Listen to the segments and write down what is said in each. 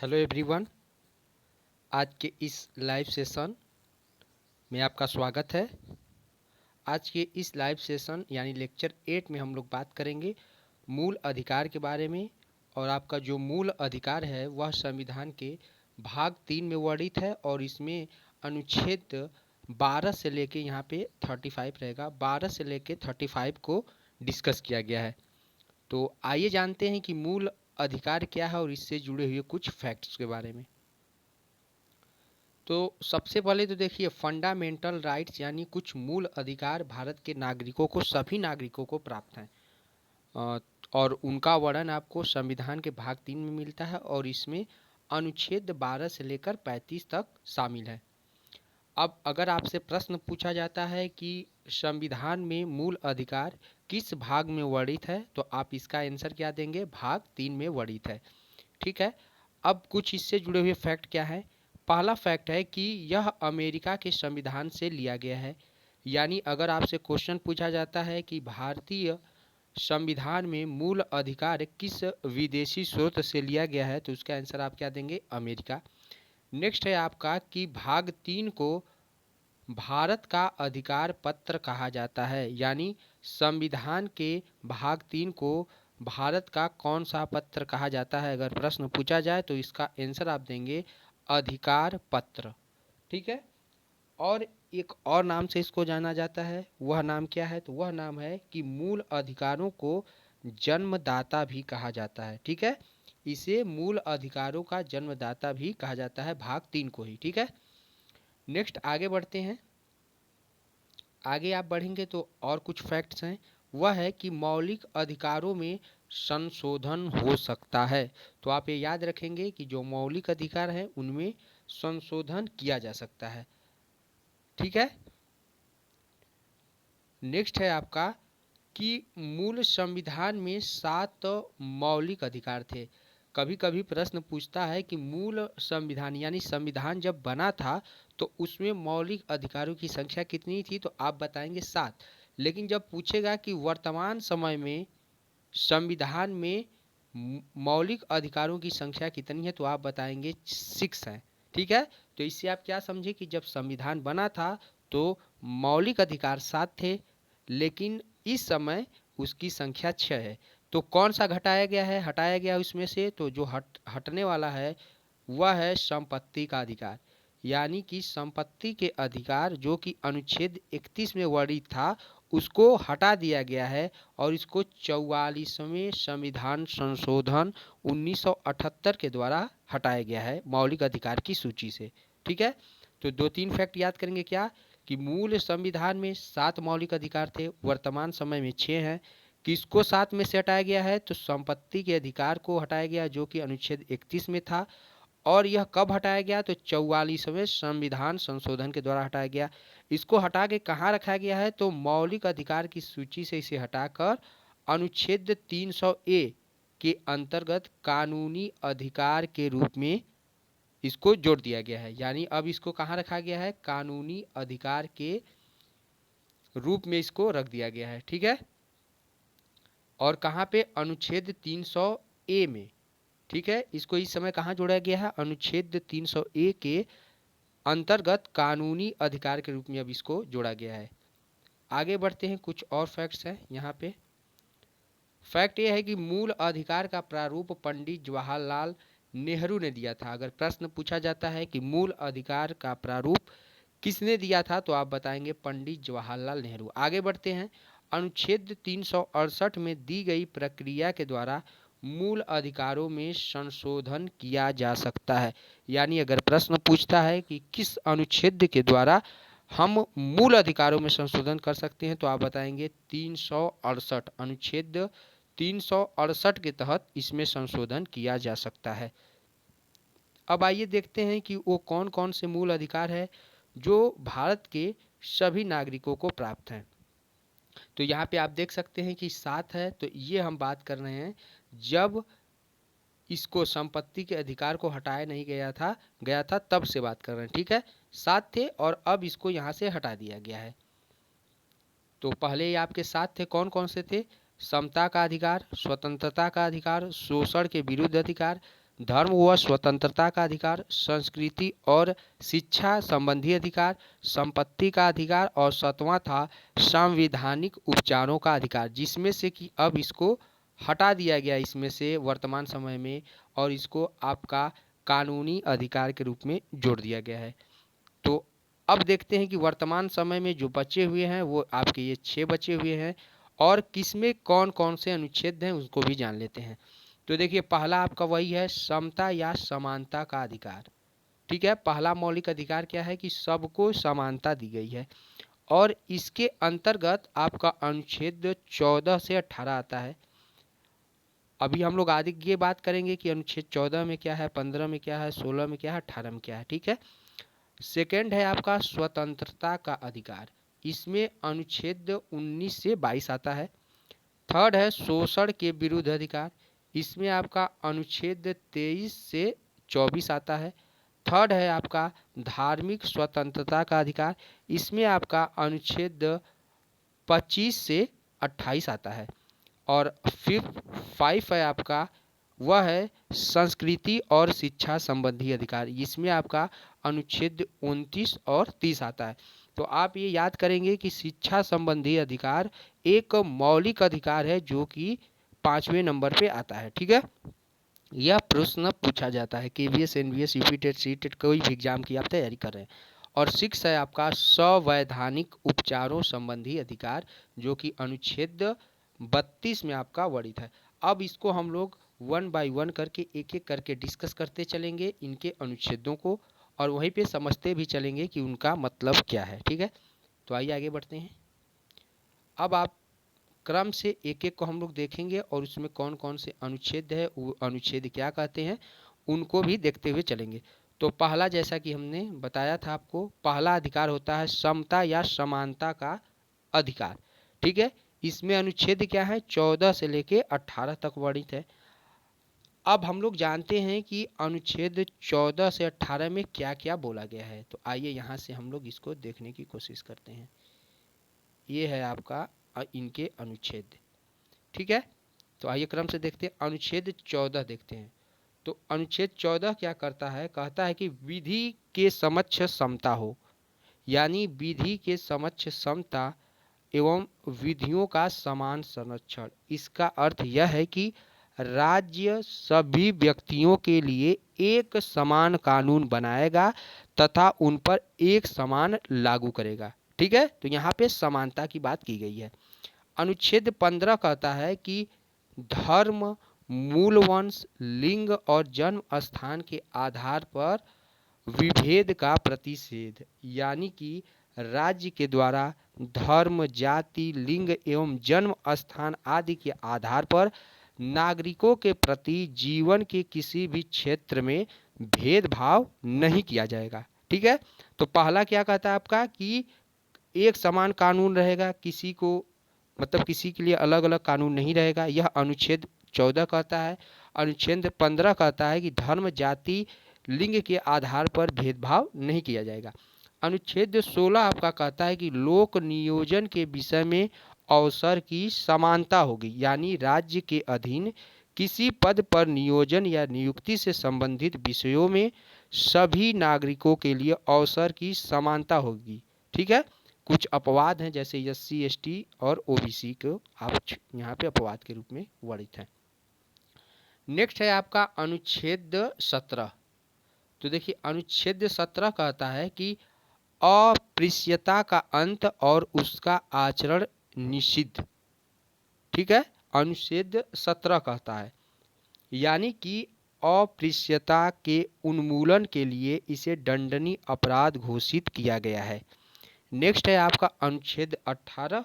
Hello everyone. आज के इस लाइव सेशन में आपका स्वागत है। आज के इस लाइव सेशन यानी लेक्चर 8 में हम लोग बात करेंगे मूल अधिकार के बारे में। और आपका जो मूल अधिकार है वह संविधान के भाग 3 में वर्णित है और इसमें अनुच्छेद 12 से लेके यहाँ पे 35 रहेगा, 12 से लेके 35 को डिस्कस किया गया है। तो आइए जानते हैं कि मूल अधिकार क्या है और इससे जुड़े हुए कुछ फैक्ट्स के बारे में। तो सबसे पहले तो देखिए, फंडामेंटल राइट्स यानी कुछ मूल अधिकार भारत के नागरिकों को, सभी नागरिकों को प्राप्त हैं। अ, और उनका वर्णन आपको संविधान के भाग 3 में मिलता है और इसमें अनुच्छेद 12 से लेकर 35 तक शामिल है। अब अगर आपसे प्रश्न पूछा जाता है कि संविधान में मूल अधिकार किस भाग में वर्णित है, तो आप इसका आंसर क्या देंगे? भाग 3 में वर्णित है। ठीक है। अब कुछ इससे जुड़े हुए फैक्ट क्या है। पहला फैक्ट है कि यह अमेरिका के संविधान से लिया गया है। यानी अगर आपसे क्वेश्चन पूछा जाता है कि भारतीय संविधान में मूल अधिकार किस विदेशी स्रोत से लिया गया है, तो उसका आंसर आप क्या देंगे? अमेरिका। नेक्स्ट है आपका कि भाग 3 को भारत का अधिकार पत्र कहा जाता है। यानी संविधान के भाग 3 को भारत का कौन सा पत्र कहा जाता है, अगर प्रश्न पूछा जाए तो इसका आंसर आप देंगे अधिकार पत्र। ठीक है। और एक और नाम से इसको जाना जाता है, वह नाम क्या है? तो वह नाम है कि मूल अधिकारों को जन्मदाता भी कहा जाता है। ठीक है। इसे मूल अधिकारों का जन्मदाता भी कहा जाता है, भाग 3 को ही। ठीक है। नेक्स्ट आगे बढ़ते हैं। आगे आप बढ़ेंगे तो और कुछ फैक्ट्स हैं। वह है कि मौलिक अधिकारों में संशोधन हो सकता है। तो आप ये याद रखेंगे कि जो मौलिक अधिकार हैं उनमें संशोधन किया जा सकता है। ठीक है। नेक्स्ट है आपका कि मूल संविधान में 7 मौलिक अधिकार थे। कभी कभी प्रश्न पूछता है कि मूल संविधान यानी संविधान जब बना था तो उसमें मौलिक अधिकारों की संख्या कितनी थी, तो आप बताएंगे 7। लेकिन जब पूछेगा कि वर्तमान समय में संविधान में मौलिक अधिकारों की संख्या कितनी है, तो आप बताएंगे 6 है। ठीक है। तो इससे आप क्या समझे कि जब संविधान बना था तो मौलिक अधिकार 7 थे, लेकिन इस समय उसकी संख्या 6 है। तो कौन सा घटाया गया है, हटाया गया उसमें से? तो जो हटने वाला है वह है संपत्ति का अधिकार। यानी कि संपत्ति के अधिकार जो कि अनुच्छेद 31 में वर्णित था उसको हटा दिया गया है और इसको 44वें संविधान संशोधन 1978 के द्वारा हटाया गया है मौलिक अधिकार की सूची से। ठीक है। तो 2-3 फैक्ट याद करेंगे क्या कि मूल संविधान में 7 मौलिक अधिकार थे, वर्तमान समय में 6 हैं। किसको 7 में से हटाया गया है? तो संपत्ति के अधिकार को हटाया गया जो कि अनुच्छेद 31 में था। और यह कब हटाया गया? तो 44वें संविधान संशोधन के द्वारा हटाया गया। इसको हटा के कहाँ रखा गया है? तो मौलिक अधिकार की सूची से इसे हटाकर अनुच्छेद 300 ए के अंतर्गत कानूनी अधिकार के रूप में इसको जोड़ दिया गया है। यानी अब इसको कहाँ रखा गया है? कानूनी अधिकार के रूप में इसको रख दिया गया है। ठीक है। और कहाँ पे? अनुच्छेद 300 ए में। ठीक है। इसको इस समय कहाँ जोड़ा गया है? अनुच्छेद 300 ए के अंतर्गत कानूनी अधिकार के रूप में अब इसको जोड़ा गया है। आगे बढ़ते हैं, कुछ और फैक्ट्स हैं यहाँ पे। फैक्ट ये है कि मूल अधिकार का प्रारूप पंडित जवाहरलाल नेहरू ने दिया था। अगर प्रश्न पूछा जाता है कि मूल अधिकार का प्रारूप किसने दिया था, तो आप बताएंगे पंडित जवाहरलाल नेहरू। आगे बढ़ते हैं। अनुच्छेद 368 में दी गई प्रक्रिया के द्वारा मूल अधिकारों में संशोधन किया जा सकता है। यानी अगर प्रश्न पूछता है कि किस अनुच्छेद के द्वारा हम मूल अधिकारों में संशोधन कर सकते हैं, तो आप बताएंगे 368, अनुच्छेद 368 के तहत इसमें संशोधन किया जा सकता है। अब आइए देखते हैं कि वो कौन कौन से मूल अधिकार है जो भारत के सभी नागरिकों को प्राप्त हैं। तो यहाँ पे आप देख सकते हैं कि 7 है। तो ये हम बात कर रहे हैं जब इसको संपत्ति के अधिकार को हटाया नहीं गया था तब से बात कर रहे हैं। ठीक है। 7 थे और अब इसको यहाँ से हटा दिया गया है। तो पहले ही आपके 7 थे, कौन कौन से थे? समता का अधिकार, स्वतंत्रता का अधिकार, शोषण के विरुद्ध अधिकार, धर्म व स्वतंत्रता का अधिकार, संस्कृति और शिक्षा संबंधी अधिकार, संपत्ति का अधिकार और 7वां था संवैधानिक उपचारों का अधिकार, जिसमें से कि अब इसको हटा दिया गया इसमें से वर्तमान समय में और इसको आपका कानूनी अधिकार के रूप में जोड़ दिया गया है। तो अब देखते हैं कि वर्तमान समय में जो बचे हुए हैं वो आपके ये 6 बचे हुए हैं और किसमें कौन कौन से अनुच्छेद हैं उसको भी जान लेते हैं। तो देखिए पहला आपका वही है समता या समानता का अधिकार। ठीक है, पहला मौलिक अधिकार क्या है कि सबको समानता दी गई है और इसके अंतर्गत आपका अनुच्छेद 14 से 18 आता है। अभी हम लोग आगे ये बात करेंगे कि अनुच्छेद 14 में क्या है, 15 में क्या है, 16 में क्या है, 18 में क्या है। ठीक है, सेकेंड है आपका स्वतंत्रता का अधिकार, इसमें अनुच्छेद 19 से 22 आता है। थर्ड है शोषण के विरुद्ध अधिकार, इसमें आपका अनुच्छेद 23 से 24 आता है। थर्ड है आपका धार्मिक स्वतंत्रता का अधिकार, इसमें आपका अनुच्छेद 25 से 28 आता है। और फिफ्थ 5 है आपका वह है संस्कृति और शिक्षा संबंधी अधिकार, इसमें आपका अनुच्छेद 29 और 30 आता है। तो आप ये याद करेंगे कि शिक्षा संबंधी अधिकार एक मौलिक अधिकार है जो कि 5वें नंबर पे आता है। ठीक है, यह प्रश्न पूछा जाता है KVS, NVS, UP TET, C TET कोई भी एग्जाम की आप तैयारी कर रहे हैं। और 6 है आपका संवैधानिक उपचारों संबंधी अधिकार जो कि अनुच्छेद 32 में आपका वर्णित है। अब इसको हम लोग 1 बाय 1 करके एक एक करके डिस्कस करते चलेंगे इनके अनुच्छेदों को और वहीं पे समझते भी चलेंगे कि उनका मतलब क्या है। ठीक है, तो आइए आगे बढ़ते हैं। अब आप क्रम से एक एक को हम लोग देखेंगे और उसमें कौन कौन से अनुच्छेद है, वो अनुच्छेद क्या कहते हैं, उनको भी देखते हुए चलेंगे। तो पहला जैसा कि हमने बताया था आपको, पहला अधिकार होता है समता या समानता का अधिकार। ठीक है, इसमें अनुच्छेद क्या है 14 से लेके 18 तक वर्णित है। अब हम लोग जानते हैं कि अनुच्छेद 14 से 18 में क्या क्या बोला गया है, तो आइए यहाँ से हम लोग इसको देखने की कोशिश करते हैं। ये है आपका इनके अनुच्छेद। ठीक है, तो आइए क्रम से देखते हैं। अनुच्छेद 14 देखते हैं। तो अनुच्छेद 14 क्या करता है, कहता है कि विधि के समक्ष समता हो, यानी विधि के समक्ष समता एवं विधियों का समान संरक्षण। इसका अर्थ यह है कि राज्य सभी व्यक्तियों के लिए एक समान कानून बनाएगा तथा उन पर एक समान लागू करेगा। ठीक है, तो यहाँ पे समानता की बात की गई है। अनुच्छेद 15 कहता है कि धर्म, मूल वंश, लिंग और जन्म स्थान के आधार पर विभेद का प्रतिषेध, यानी कि राज्य के द्वारा धर्म, जाति, लिंग एवं जन्म स्थान आदि के आधार पर नागरिकों के प्रति जीवन के किसी भी क्षेत्र में भेदभाव नहीं किया जाएगा। ठीक है, तो पहला क्या कहता है आपका कि एक समान कानून रहेगा, किसी को मतलब किसी के लिए अलग अलग कानून नहीं रहेगा, यह अनुच्छेद 14 कहता है। अनुच्छेद 15 कहता है कि धर्म, जाति, लिंग के आधार पर भेदभाव नहीं किया जाएगा। अनुच्छेद 16 आपका कहता है कि लोक नियोजन के विषय में अवसर की समानता होगी, यानी राज्य के अधीन किसी पद पर नियोजन या नियुक्ति से संबंधित विषयों में सभी नागरिकों के लिए अवसर की समानता होगी। ठीक है, कुछ अपवाद हैं जैसे एससी, एसटी और ओबीसी को आप यहाँ पे अपवाद के रूप में वर्णित हैं। नेक्स्ट है आपका अनुच्छेद 17। तो देखिए अनुच्छेद 17 कहता है कि अस्पृश्यता का अंत और उसका आचरण निषिद्ध। ठीक है, अनुच्छेद 17 कहता है यानी कि अस्पृश्यता के उन्मूलन के लिए इसे दंडनीय अपराध घोषित किया गया है। नेक्स्ट है आपका अनुच्छेद 18।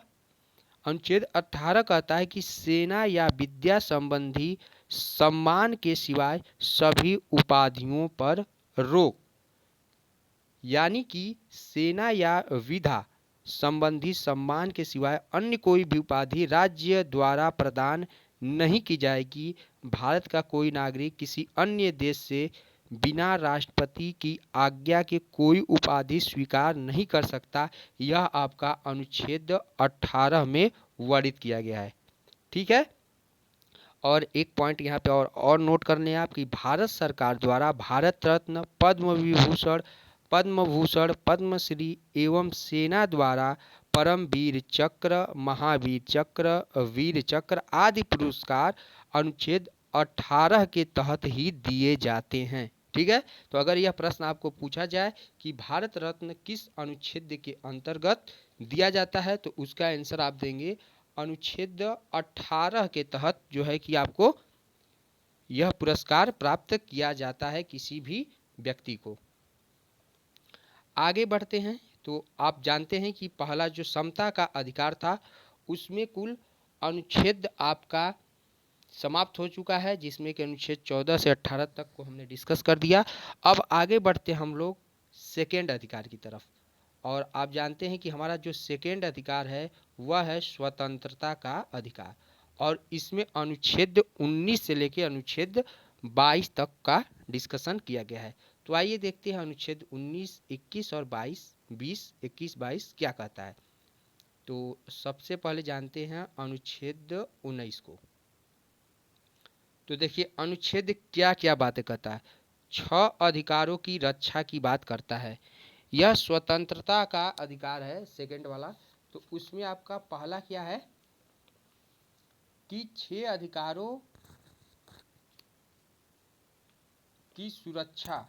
अनुच्छेद 18 कहता है कि सेना या विद्या संबंधी सम्मान के सिवाय सभी उपाधियों पर रोक, यानी कि सेना या विधा संबंधी सम्मान के सिवाय अन्य कोई भी उपाधि राज्य द्वारा प्रदान नहीं की जाएगी। भारत का कोई नागरिक किसी अन्य देश से बिना राष्ट्रपति की आज्ञा के कोई उपाधि स्वीकार नहीं कर सकता। यह आपका अनुच्छेद 18 में वर्णित किया गया है। ठीक है, और एक पॉइंट यहाँ पे और नोट करने हैं आप कि भारत सरकार द्वारा भारत रत्न, पद्म विभूषण, पद्म भूषण, पद्मश्री एवं सेना द्वारा परमवीर चक्र, महावीर चक्र, वीर चक्र आदि पुरस्कार अनुच्छेद 18 के तहत ही दिए जाते हैं। ठीक है, तो अगर यह प्रश्न आपको पूछा जाए कि भारत रत्न किस अनुच्छेद के अंतर्गत दिया जाता है, तो उसका आंसर आप देंगे अनुच्छेद 18 के तहत जो है कि आपको यह पुरस्कार प्राप्त किया जाता है किसी भी व्यक्ति को। आगे बढ़ते हैं तो आप जानते हैं कि पहला जो समता का अधिकार था उसमें कुल अनुच्छेद आपका समाप्त हो चुका है, जिसमें कि अनुच्छेद 14 से 18 तक को हमने डिस्कस कर दिया। अब आगे बढ़ते हम लोग सेकेंड अधिकार की तरफ, और आप जानते हैं कि हमारा जो सेकेंड अधिकार है वह है स्वतंत्रता का अधिकार, और इसमें अनुच्छेद 19 से लेकर अनुच्छेद 22 तक का डिस्कशन किया गया है। तो आइए देखते हैं अनुच्छेद 19, 21 और 22, 20, 21, 22 क्या कहता है। तो सबसे पहले जानते हैं अनुच्छेद 19 को। तो देखिए अनुच्छेद क्या क्या बातें करता है। 6 अधिकारों की रक्षा की बात करता है। यह स्वतंत्रता का अधिकार है सेकंड वाला। तो उसमें आपका पहला क्या है कि 6 अधिकारों की सुरक्षा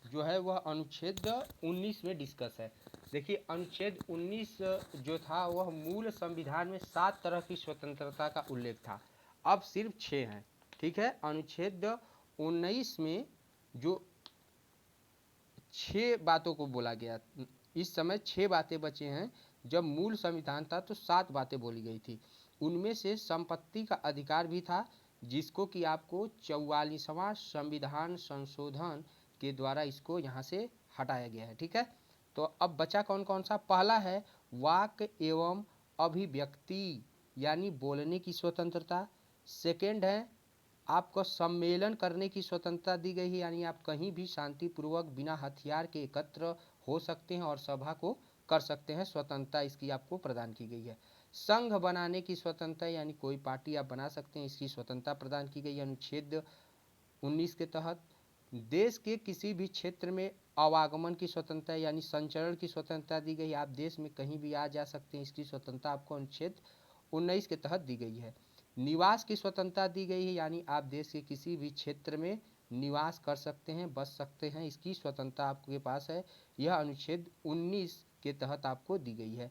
जो है वह अनुच्छेद 19 में डिस्कस है। देखिए अनुच्छेद 19 जो था वह मूल संविधान में 7 तरह की स्वतंत्रता का उल्लेख था, अब सिर्फ 6 हैं। ठीक है, अनुच्छेद 19 में जो 6 बातों को बोला गया, इस समय 6 बातें बचे हैं। जब मूल संविधान था तो 7 बातें बोली गई थी। उनमें से संपत्ति का अधिकार भी था, जिसको कि आपको 44वां संविधान संशोधन के द्वारा इसको यहाँ से हटाया गया है। ठीक है, तो अब बचा कौन कौन सा। पहला है वाक एवं अभिव्यक्ति यानी बोलने की स्वतंत्रता। सेकेंड है आपको सम्मेलन करने की स्वतंत्रता दी गई है, यानी आप कहीं भी शांतिपूर्वक बिना हथियार के एकत्र हो सकते हैं और सभा को कर सकते हैं, स्वतंत्रता इसकी आपको प्रदान की गई है। संघ बनाने की स्वतंत्रता यानी कोई पार्टी आप बना सकते हैं, इसकी स्वतंत्रता प्रदान की गई है अनुच्छेद 19 के तहत। देश के किसी भी क्षेत्र में आवागमन की स्वतंत्रता यानी संचरण की स्वतंत्रता दी गई है, आप देश में कहीं भी आ जा सकते हैं, इसकी स्वतंत्रता आपको अनुच्छेद 19 के तहत दी गई है। निवास की स्वतंत्रता दी गई है, यानी आप देश के किसी भी क्षेत्र में निवास कर सकते हैं, बस सकते हैं, इसकी स्वतंत्रता आपके पास है, यह अनुच्छेद 19 के तहत आपको दी गई है।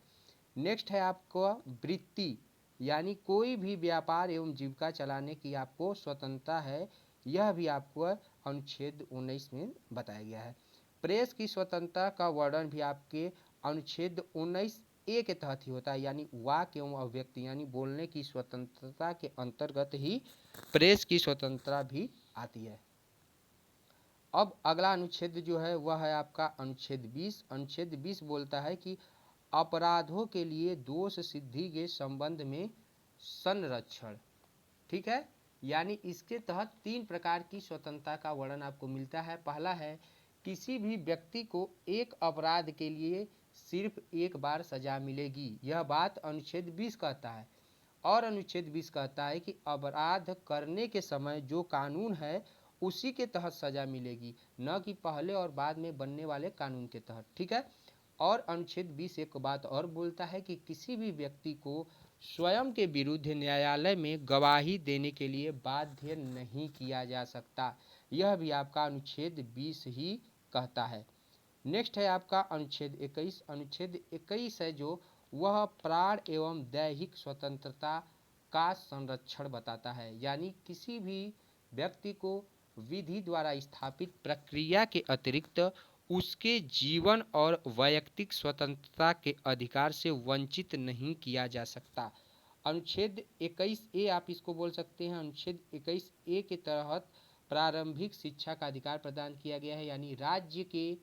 नेक्स्ट है आपको वृत्ति यानी कोई भी व्यापार एवं जीविका चलाने की आपको स्वतंत्रता है, यह भी आपको अनुच्छेद 19 में बताया गया है। प्रेस की स्वतंत्रता का वर्णन भी आपके अनुच्छेद 19 ए के तहत ही होता है, यानी वाक एवं अभिव्यक्ति यानी बोलने की स्वतंत्रता के अंतर्गत ही प्रेस की स्वतंत्रता भी आती है। अब अगला अनुच्छेद जो है वह है आपका अनुच्छेद 20। अनुच्छेद 20 बोलता है कि अपराधों के लिए दोष सिद्धि के संबंध में संरक्षण। ठीक है, यानी इसके तहत 3 प्रकार की स्वतंत्रता का वर्णन आपको मिलता है। पहला है किसी भी व्यक्ति को एक अपराध के लिए सिर्फ एक बार सजा मिलेगी, यह बात अनुच्छेद 20 कहता है। और अनुच्छेद 20 कहता है कि अपराध करने के समय जो कानून है उसी के तहत सजा मिलेगी, न कि पहले और बाद में बनने वाले कानून के तहत। ठीक है, और अनुच्छेद 20 एक बात और बोलता है कि किसी भी व्यक्ति को स्वयं के विरुद्ध न्यायालय में गवाही देने के लिए बाध्य नहीं किया जा सकता, यह भी आपका अनुच्छेद 20 ही कहता है। नेक्स्ट है आपका अनुच्छेद 21। अनुच्छेद 21 है जो वह प्राण एवं दैहिक स्वतंत्रता का संरक्षण बताता है, यानी किसी भी व्यक्ति को विधि द्वारा स्थापित प्रक्रिया के अतिरिक्त उसके जीवन और वैयक्तिक स्वतंत्रता के अधिकार से वंचित नहीं किया जा सकता। अनुच्छेद 21 ए आप इसको बोल सकते हैं। अनुच्छेद 21 ए के तहत प्रारंभिक शिक्षा का अधिकार प्रदान किया गया है, यानी राज्य के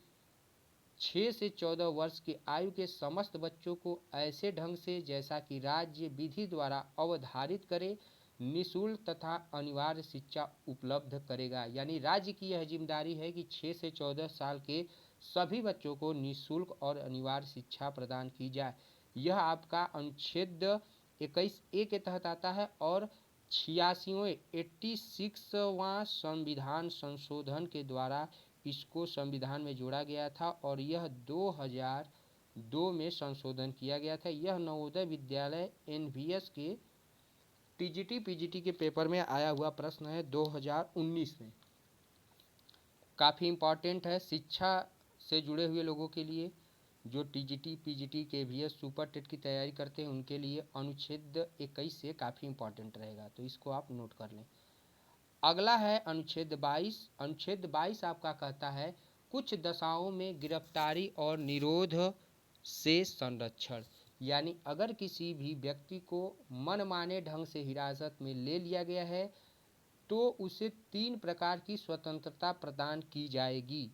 6 से 14 वर्ष की आयु के समस्त बच्चों को ऐसे ढंग से जैसा कि राज्य विधि द्वारा अवधारित करे निःशुल्क तथा अनिवार्य शिक्षा उपलब्ध करेगा, यानी राज्य की यह जिम्मेदारी है कि 6 से 14 साल के सभी बच्चों को निःशुल्क और अनिवार्य शिक्षा प्रदान की जाए, यह आपका अनुच्छेद 21 ए के तहत आता है। और 86वें 86वां संविधान संशोधन के द्वारा इसको संविधान में जोड़ा गया था और यह 2002 में संशोधन किया गया था। यह नवोदय विद्यालय एनवीएस के टीजीटी पीजीटी के पेपर में आया हुआ प्रश्न है 2019 में। काफ़ी इम्पॉर्टेंट है शिक्षा से जुड़े हुए लोगों के लिए, जो टीजीटी पीजीटी के भी सुपर टेट की तैयारी करते हैं उनके लिए अनुच्छेद 21 से काफ़ी इम्पॉर्टेंट रहेगा, तो इसको आप नोट कर लें। अगला है अनुच्छेद 22। अनुच्छेद 22 आपका कहता है कुछ दशाओं में गिरफ्तारी और निरोध से संरक्षण, यानी अगर किसी भी व्यक्ति को मनमाने ढंग से हिरासत में ले लिया गया है तो उसे 3 प्रकार की स्वतंत्रता प्रदान की जाएगी।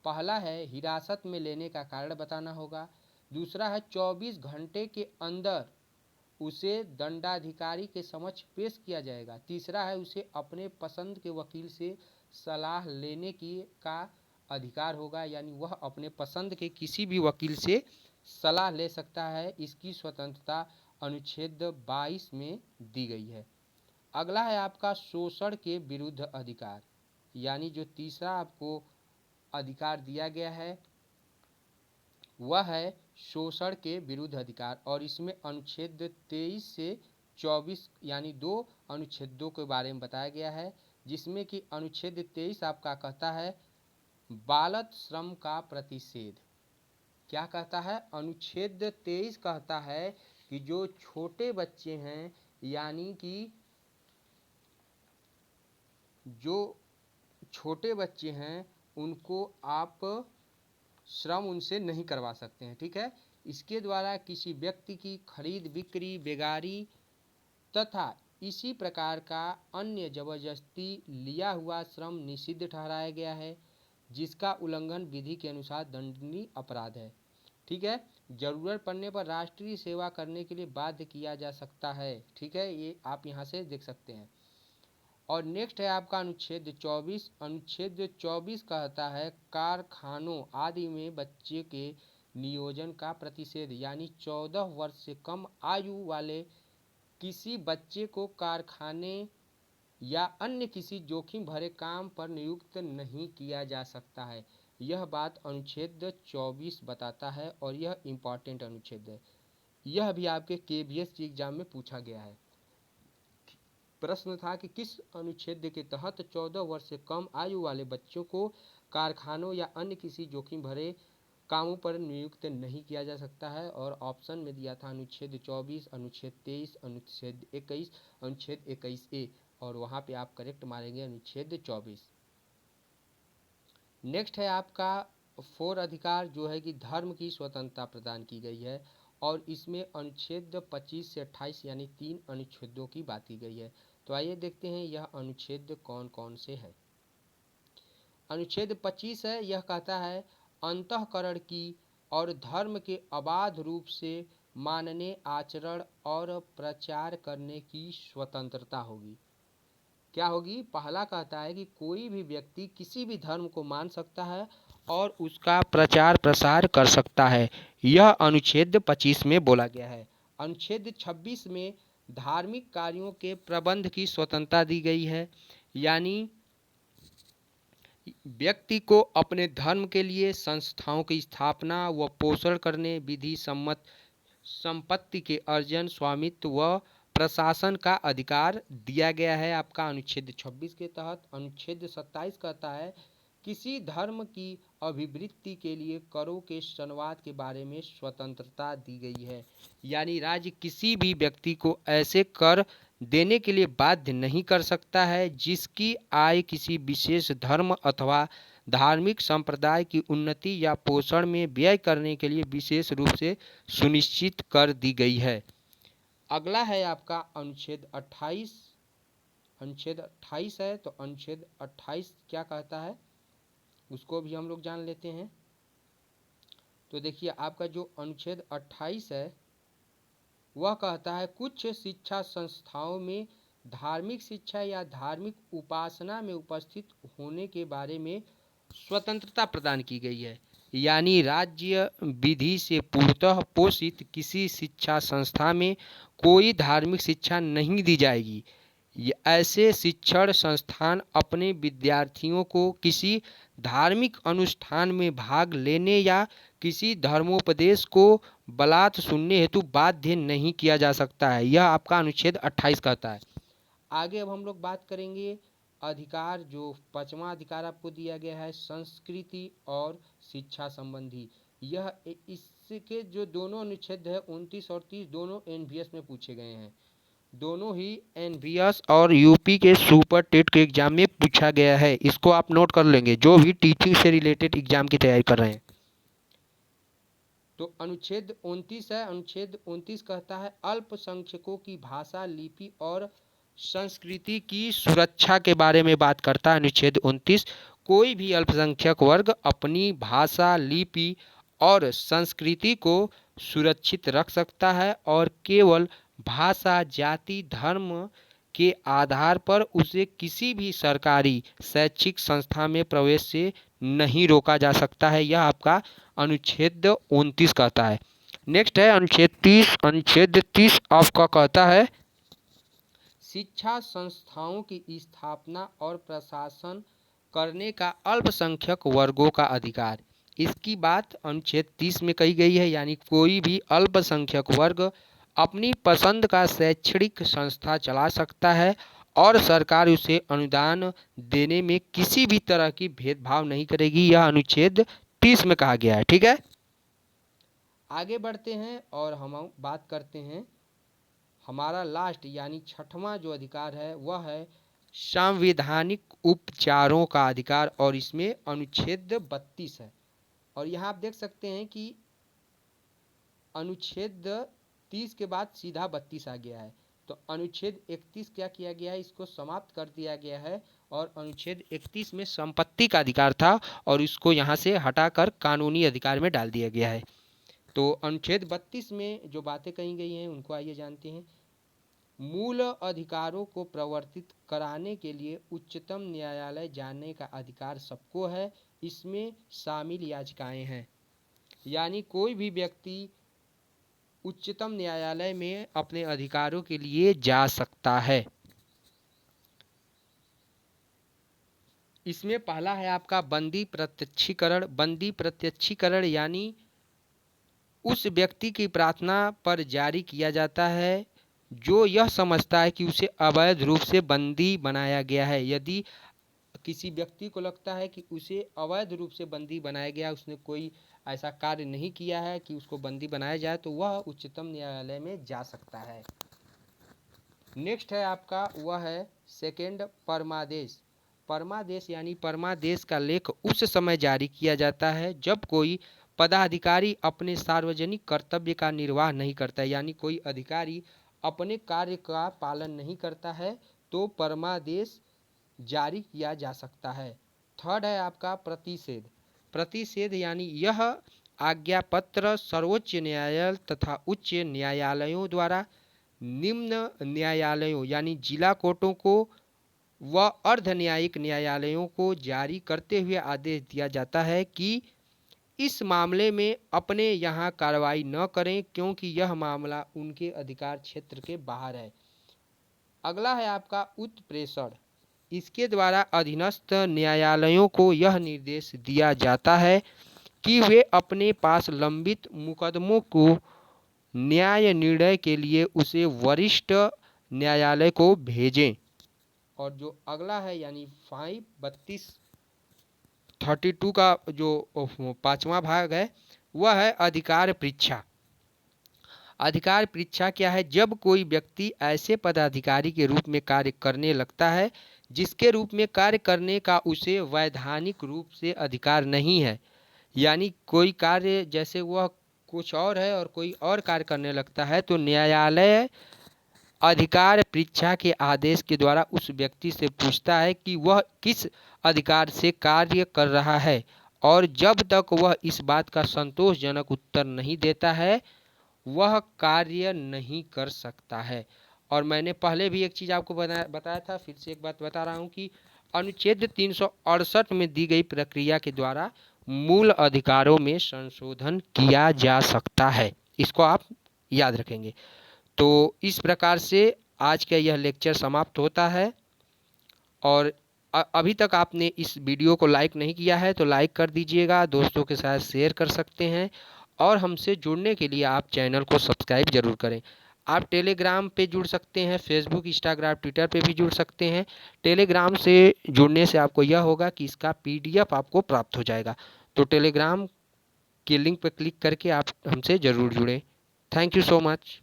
पहला है हिरासत में लेने का कारण बताना होगा, दूसरा है 24 घंटे के अंदर उसे दंडाधिकारी के समक्ष पेश किया जाएगा, तीसरा है उसे अपने पसंद के वकील से सलाह लेने की का अधिकार होगा, यानी वह अपने पसंद के किसी भी वकील से सलाह ले सकता है। इसकी स्वतंत्रता अनुच्छेद 22 में दी गई है। अगला है आपका शोषण के विरुद्ध अधिकार, यानी जो तीसरा आपको अधिकार दिया गया है वह है शोषण के विरुद्ध अधिकार, और इसमें अनुच्छेद 23 से 24 यानी 2 अनुच्छेदों के बारे में बताया गया है, जिसमें कि अनुच्छेद 23 आपका कहता है बाल श्रम का प्रतिषेध। क्या कहता है? अनुच्छेद 23 कहता है कि जो छोटे बच्चे हैं, यानी कि जो छोटे बच्चे हैं उनको आप श्रम उनसे नहीं करवा सकते हैं, ठीक है। इसके द्वारा किसी व्यक्ति की खरीद बिक्री, बेगारी तथा इसी प्रकार का अन्य जबरदस्ती लिया हुआ श्रम निषिद्ध ठहराया गया है, जिसका उल्लंघन विधि के अनुसार दंडनीय अपराध है, ठीक है। जरूरत पड़ने पर राष्ट्रीय सेवा करने के लिए बाध्य किया जा सकता है, ठीक है, ये आप यहाँ से देख सकते हैं। और नेक्स्ट है आपका अनुच्छेद 24। अनुच्छेद 24 कहता है कारखानों आदि में बच्चे के नियोजन का प्रतिषेध, यानी 14 वर्ष से कम आयु वाले किसी बच्चे को कारखाने या अन्य किसी जोखिम भरे काम पर नियुक्त नहीं किया जा सकता है। यह बात अनुच्छेद 24 बताता है और यह इम्पॉर्टेंट अनुच्छेद है। यह भी आपके केवीएस एग्जाम में पूछा गया है। प्रश्न था कि किस अनुच्छेद के तहत 14 वर्ष से कम आयु वाले बच्चों को कारखानों या अन्य किसी जोखिम भरे कामों पर नियुक्त नहीं किया जा सकता है, और ऑप्शन में दिया था अनुच्छेद 24, अनुच्छेद 23, अनुच्छेद 21, अनुच्छेद 21A, और वहाँ पे आप करेक्ट मारेंगे अनुच्छेद 24। नेक्स्ट है आपका 4 अधिकार, जो है कि धर्म की स्वतंत्रता प्रदान की गई है, और इसमें अनुच्छेद 25 से 28 यानी 3 अनुच्छेदों की बात की गई है। तो आइए देखते हैं यह अनुच्छेद कौन कौन से है। अनुच्छेद 25 है, यह कहता है अंतःकरण की और धर्म के अबाध रूप से मानने, आचरण और प्रचार करने की स्वतंत्रता होगी। क्या होगी? पहला कहता है कि कोई भी व्यक्ति किसी भी धर्म को मान सकता है और उसका प्रचार प्रसार कर सकता है, यह अनुच्छेद 25 में बोला गया है। अनुच्छेद 26 में धार्मिक कार्यों के प्रबंध की स्वतंत्रता दी गई है, यानी व्यक्ति को अपने धर्म के लिए संस्थाओं की स्थापना व पोषण करने, विधि सम्मत संपत्ति के अर्जन, स्वामित्व व प्रशासन का अधिकार दिया गया है आपका अनुच्छेद 26 के तहत। अनुच्छेद 27 कहता है किसी धर्म की अभिवृद्धि के लिए करों के संवाद के बारे में स्वतंत्रता दी गई है, यानी राज्य किसी भी व्यक्ति को ऐसे कर देने के लिए बाध्य नहीं कर सकता है जिसकी आय किसी विशेष धर्म अथवा धार्मिक संप्रदाय की उन्नति या पोषण में व्यय करने के लिए विशेष रूप से सुनिश्चित कर दी गई है। अगला है आपका अनुच्छेद 28। अनुच्छेद 28 है, तो अनुच्छेद 28 क्या कहता है उसको भी हम लोग जान लेते हैं। तो देखिए आपका जो अनुच्छेद 28 है वह कहता है कुछ शिक्षा संस्थाओं में धार्मिक शिक्षा या धार्मिक उपासना में उपस्थित होने के बारे में स्वतंत्रता प्रदान की गई है, यानी राज्य विधि से पूर्णतः पोषित किसी शिक्षा संस्था में कोई धार्मिक शिक्षा नहीं दी जाएगी, ऐसे शिक्षण संस्थान अपने विद्यार्थियों को किसी धार्मिक अनुष्ठान में भाग लेने या किसी धर्मोपदेश को बलात् सुनने हेतु बाध्य नहीं किया जा सकता है। यह आपका अनुच्छेद 28 कहता है। आगे अब हम लोग बात करेंगे अधिकार, जो 5वां अधिकार आपको दिया गया है संस्कृति और शिक्षा संबंधी। यह इसके जो दोनों अनुच्छेद है 29 और 30 दोनों एनवीएस में पूछे गए हैं। दोनों ही एनवीएस और यूपी के सुपर टेट के एग्जाम में पूछा गया है। इसको आप नोट कर लेंगे जो भी टीचिंग से रिलेटेड एग्जाम की तैयारी कर रहे हैं। तो अनुच्छेद 29 है। अनुच्छेद 29 कहता है अल्पसंख्यकों की भाषा, लिपि और संस्कृति की सुरक्षा के बारे में बात करता है। अनुच्छेद 29 कोई भी अल्पसंख्यक वर्ग अपनी भाषा, लिपि और संस्कृति को सुरक्षित रख सकता है और केवल भाषा, जाति, धर्म के आधार पर उसे किसी भी सरकारी शैक्षिक संस्था में प्रवेश से नहीं रोका जा सकता है। यह आपका अनुच्छेद 29 कहता है। नेक्स्ट है अनुच्छेद 30। अनुच्छेद 30 आपका कहता है शिक्षा संस्थाओं की स्थापना और प्रशासन करने का अल्पसंख्यक वर्गों का अधिकार। इसकी बात अनुच्छेद 30 में कही गई है, यानी कोई भी अल्पसंख्यक वर्ग अपनी पसंद का शैक्षणिक संस्था चला सकता है और सरकार उसे अनुदान देने में किसी भी तरह की भेदभाव नहीं करेगी। यह अनुच्छेद 30 में कहा गया है। ठीक है, आगे बढ़ते हैं और हम बात करते हैं हमारा लास्ट यानी 6वां जो अधिकार है वह है संवैधानिक उपचारों का अधिकार, और इसमें अनुच्छेद 32 है। और यहाँ आप देख सकते हैं कि अनुच्छेद 30 के बाद सीधा 32 आ गया है। तो अनुच्छेद 31 क्या किया गया है, इसको समाप्त कर दिया गया है और अनुच्छेद 31 में संपत्ति का अधिकार था और इसको यहाँ से हटाकर कानूनी अधिकार में डाल दिया गया है। तो अनुच्छेद 32 में जो बातें कही गई हैं उनको आइए जानते हैं। मूल अधिकारों को प्रवर्तित कराने के लिए उच्चतम न्यायालय जाने का अधिकार सबको है। इसमें शामिल याचिकाएं हैं, यानी कोई भी व्यक्ति उच्चतम न्यायालय में अपने अधिकारों के लिए जा सकता है। इसमें पहला है आपका बंदी प्रत्यक्षीकरण। बंदी प्रत्यक्षीकरण यानी उस व्यक्ति की प्रार्थना पर जारी किया जाता है जो यह समझता है कि उसे अवैध रूप से बंदी बनाया गया है। यदि किसी व्यक्ति को लगता है कि उसे अवैध रूप से बंदी बनाया गया, उसने कोई ऐसा कार्य नहीं किया है कि उसको बंदी बनाया जाए, तो वह उच्चतम न्यायालय में जा सकता है। नेक्स्ट है आपका वह है सेकेंड परमादेश। परमादेश यानी परमादेश का लेख उस समय जारी किया जाता है जब कोई पदाधिकारी अपने सार्वजनिक कर्तव्य का निर्वाह नहीं करता है, यानी कोई अधिकारी अपने कार्य का पालन नहीं करता है तो परमादेश जारी किया जा सकता है। थर्ड है आपका प्रतिषेध। प्रतिषेध यानी यह आज्ञा पत्र सर्वोच्च न्यायालय तथा उच्च न्यायालयों द्वारा निम्न न्यायालयों यानी जिला कोर्टों को व अर्ध न्यायिक न्यायालयों को जारी करते हुए आदेश दिया जाता है कि इस मामले में अपने यहाँ कार्रवाई न करें क्योंकि यह मामला उनके अधिकार क्षेत्र के बाहर है। अगला है आपका उत्प्रेषण। इसके द्वारा अधीनस्थ न्यायालयों को यह निर्देश दिया जाता है कि वे अपने पास लंबित मुकदमों को न्याय निर्णय के लिए उसे वरिष्ठ न्यायालय को भेजें। और जो अगला है यानी 32 का जो 5वां भाग है वह है अधिकार परीक्षा। अधिकार परीक्षा क्या है, जब कोई व्यक्ति ऐसे पदाधिकारी के रूप में कार्य करने लगता है जिसके रूप में कार्य करने का उसे वैधानिक रूप से अधिकार नहीं है, यानी कोई कार्य जैसे वह कुछ और है और कोई और कार्य करने लगता है, तो न्यायालय अधिकार परीक्षा के आदेश के द्वारा उस व्यक्ति से पूछता है कि वह किस अधिकार से कार्य कर रहा है, और जब तक वह इस बात का संतोषजनक उत्तर नहीं देता है वह कार्य नहीं कर सकता है। और मैंने पहले भी एक चीज़ आपको बताया था, फिर से एक बात बता रहा हूँ कि अनुच्छेद 368 में दी गई प्रक्रिया के द्वारा मूल अधिकारों में संशोधन किया जा सकता है। इसको आप याद रखेंगे। तो इस प्रकार से आज का यह लेक्चर समाप्त होता है। और अभी तक आपने इस वीडियो को लाइक नहीं किया है तो लाइक कर दीजिएगा, दोस्तों के साथ शेयर कर सकते हैं, और हमसे जुड़ने के लिए आप चैनल को सब्सक्राइब जरूर करें। आप टेलीग्राम पे जुड़ सकते हैं, फेसबुक, इंस्टाग्राम, ट्विटर पे भी जुड़ सकते हैं। टेलीग्राम से जुड़ने से आपको यह होगा कि इसका पीडीएफ आपको प्राप्त हो जाएगा। तो टेलीग्राम के लिंक पर क्लिक करके आप हमसे ज़रूर जुड़ें। Thank you so much.